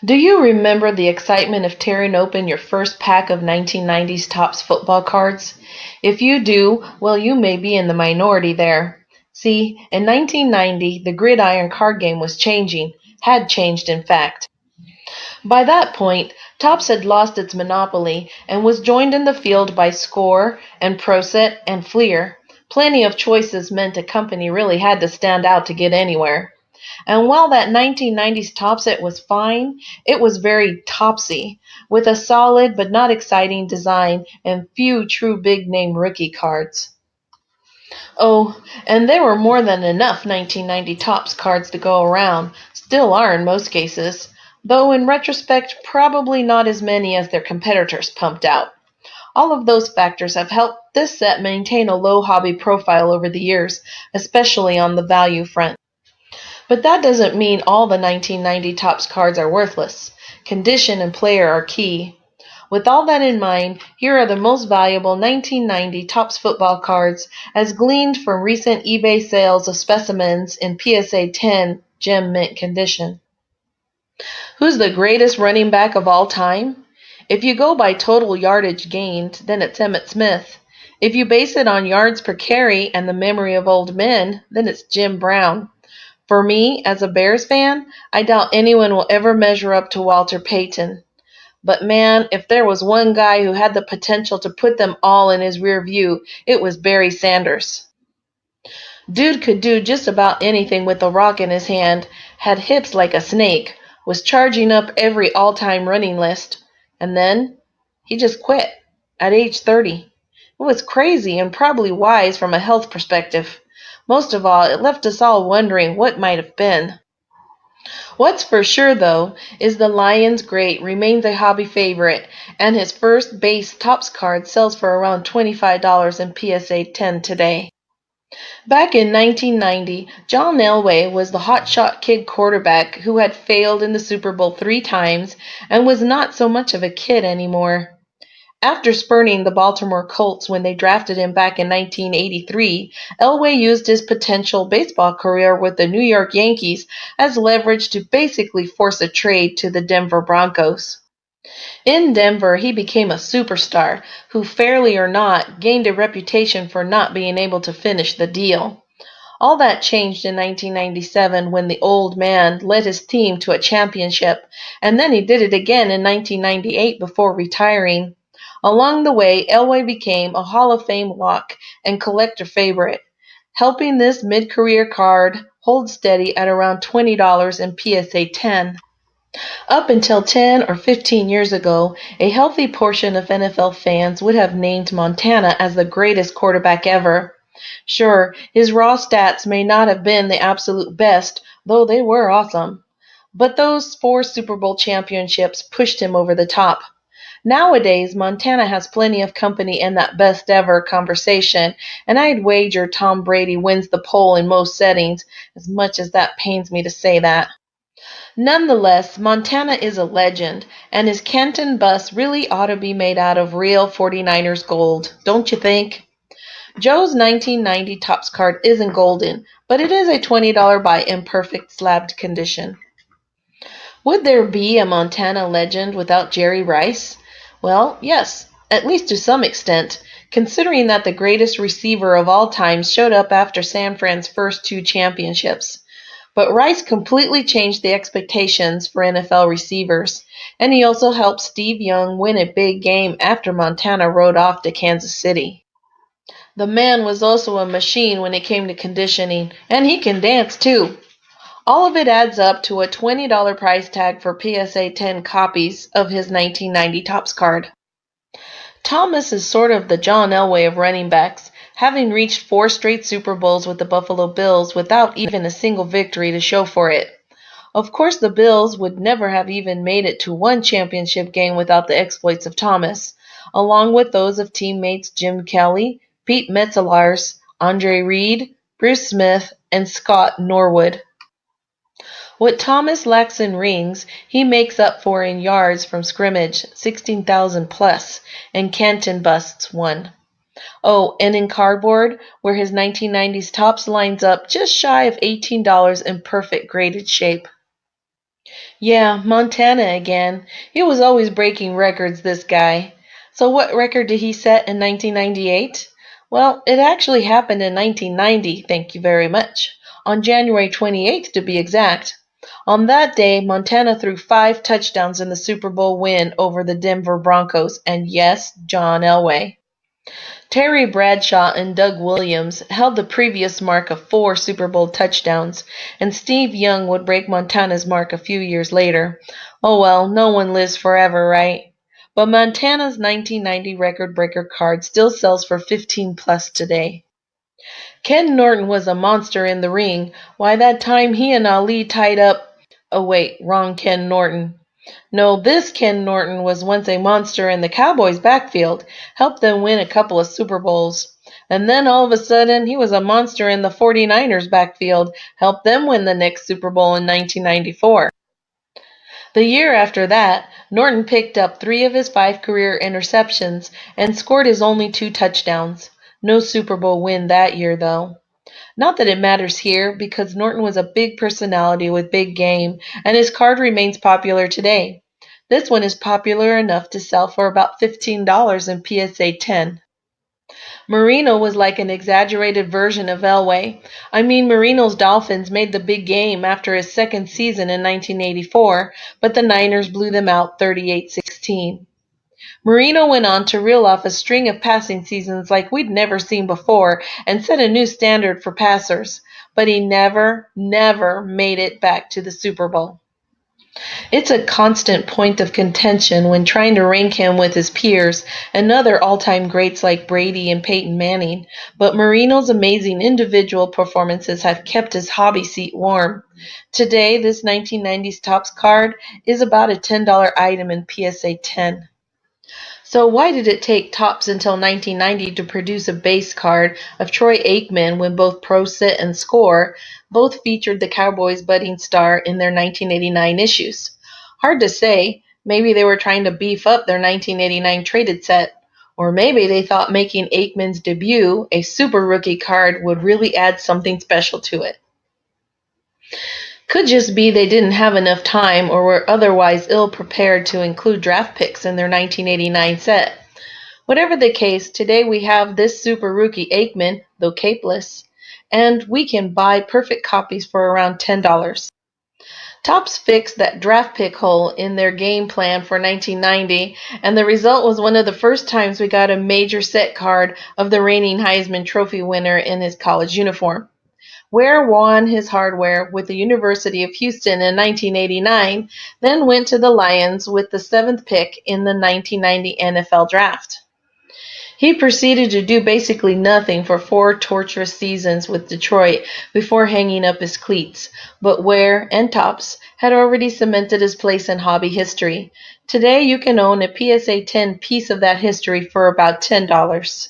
Do you remember the excitement of tearing open your first pack of 1990s Topps football cards? If you do, well, you may be in the minority there. See, in 1990, the gridiron card game was changing, had changed in fact. By that point, Topps had lost its monopoly and was joined in the field by Score and Proset and Fleer. Plenty of choices meant a company really had to stand out to get anywhere. And while that 1990s top set was fine, it was very topsy, with a solid but not exciting design and few true big name rookie cards. Oh, and there were more than enough 1990 Topps cards to go around, still are in most cases, though in retrospect probably not as many as their competitors pumped out. All of those factors have helped this set maintain a low hobby profile over the years, especially on the value front. But that doesn't mean all the 1990 Topps cards are worthless. Condition and player are key. With all that in mind, here are the most valuable 1990 Topps football cards as gleaned from recent eBay sales of specimens in PSA 10 gem mint condition. Who's the greatest running back of all time? If you go by total yardage gained, then it's Emmitt Smith. If you base it on yards per carry and the memory of old men, then it's Jim Brown. For me, as a Bears fan, I doubt anyone will ever measure up to Walter Payton. But man, if there was one guy who had the potential to put them all in his rear view, it was Barry Sanders. Dude could do just about anything with a rock in his hand, had hips like a snake, was charging up every all-time running list, and then he just quit at age 30. It was crazy and probably wise from a health perspective. Most of all, it left us all wondering what might have been. What's for sure, though, is the Lions great remains a hobby favorite, and his first base Topps card sells for around $25 in PSA 10 today. Back in 1990, John Elway was the hotshot kid quarterback who had failed in the Super Bowl 3 times and was not so much of a kid anymore. After spurning the Baltimore Colts when they drafted him back in 1983, Elway used his potential baseball career with the New York Yankees as leverage to basically force a trade to the Denver Broncos. In Denver, he became a superstar who, fairly or not, gained a reputation for not being able to finish the deal. All that changed in 1997 when the old man led his team to a championship, and then he did it again in 1998 before retiring. Along the way, Elway became a Hall of Fame lock and collector favorite, helping this mid-career card hold steady at around $20 in PSA 10. Up until 10 or 15 years ago, a healthy portion of NFL fans would have named Montana as the greatest quarterback ever. Sure, his raw stats may not have been the absolute best, though they were awesome. But those 4 Super Bowl championships pushed him over the top. Nowadays, Montana has plenty of company in that best ever conversation, and I'd wager Tom Brady wins the poll in most settings, as much as that pains me to say that. Nonetheless, Montana is a legend, and his Canton bus really ought to be made out of real 49ers gold, don't you think? Joe's 1990 Topps card isn't golden, but it is a $20 buy in perfect slabbed condition. Would there be a Montana legend without Jerry Rice? Well, yes, at least to some extent, considering that the greatest receiver of all time showed up after San Fran's first 2 championships. But Rice completely changed the expectations for NFL receivers, and he also helped Steve Young win a big game after Montana rode off to Kansas City. The man was also a machine when it came to conditioning, and he can dance too. All of it adds up to a $20 price tag for PSA 10 copies of his 1990 Topps card. Thomas is sort of the John Elway of running backs, having reached 4 straight Super Bowls with the Buffalo Bills without even a single victory to show for it. Of course, the Bills would never have even made it to one championship game without the exploits of Thomas, along with those of teammates Jim Kelly, Pete Metzelaars, Andre Reed, Bruce Smith, and Scott Norwood. What Thomas lacks in rings, he makes up for in yards from scrimmage, 16,000 plus, and Canton busts 1. Oh, and in cardboard, where his 1990s Topps lines up just shy of $18 in perfect graded shape. Yeah, Montana again. He was always breaking records, this guy. So what record did he set in 1998? Well, it actually happened in 1990, thank you very much. On January 28th to be exact. On that day, Montana threw 5 touchdowns in the Super Bowl win over the Denver Broncos, and yes, John Elway. Terry Bradshaw and Doug Williams held the previous mark of 4 Super Bowl touchdowns, and Steve Young would break Montana's mark a few years later. Oh well, no one lives forever, right? But Montana's 1990 record breaker card still sells for 15 plus today. Ken Norton was a monster in the ring. Why, that time he and Ali tied up. Oh wait, wrong Ken Norton. No, this Ken Norton was once a monster in the Cowboys' backfield, helped them win a couple of Super Bowls. And then all of a sudden, he was a monster in the 49ers' backfield, helped them win the next Super Bowl in 1994. The year after that, Norton picked up 3 of his 5 career interceptions and scored his only 2 touchdowns. No Super Bowl win that year, though. Not that it matters here, because Norton was a big personality with big game, and his card remains popular today. This one is popular enough to sell for about $15 in PSA 10. Marino was like an exaggerated version of Elway. I mean, Marino's Dolphins made the big game after his second season in 1984, but the Niners blew them out 38-16. Marino went on to reel off a string of passing seasons like we'd never seen before and set a new standard for passers, but he never made it back to the Super Bowl. It's a constant point of contention when trying to rank him with his peers and other all-time greats like Brady and Peyton Manning, but Marino's amazing individual performances have kept his hobby seat warm. Today, this 1990s Topps card is about a $10 item in PSA 10. So why did it take Topps until 1990 to produce a base card of Troy Aikman when both Pro Sit and Score both featured the Cowboys' budding star in their 1989 issues? Hard to say. Maybe they were trying to beef up their 1989 traded set. Or maybe they thought making Aikman's debut, a super rookie card, would really add something special to it. Could just be they didn't have enough time or were otherwise ill prepared to include draft picks in their 1989 set. Whatever the case, today we have this super rookie Aikman, though capeless, and we can buy perfect copies for around $10. Topps fixed that draft pick hole in their game plan for 1990, and the result was one of the first times we got a major set card of the reigning Heisman Trophy winner in his college uniform. Ware won his hardware with the University of Houston in 1989, then went to the Lions with the 7th pick in the 1990 NFL Draft. He proceeded to do basically nothing for 4 torturous seasons with Detroit before hanging up his cleats, but Ware and Topps had already cemented his place in hobby history. Today you can own a PSA 10 piece of that history for about $10.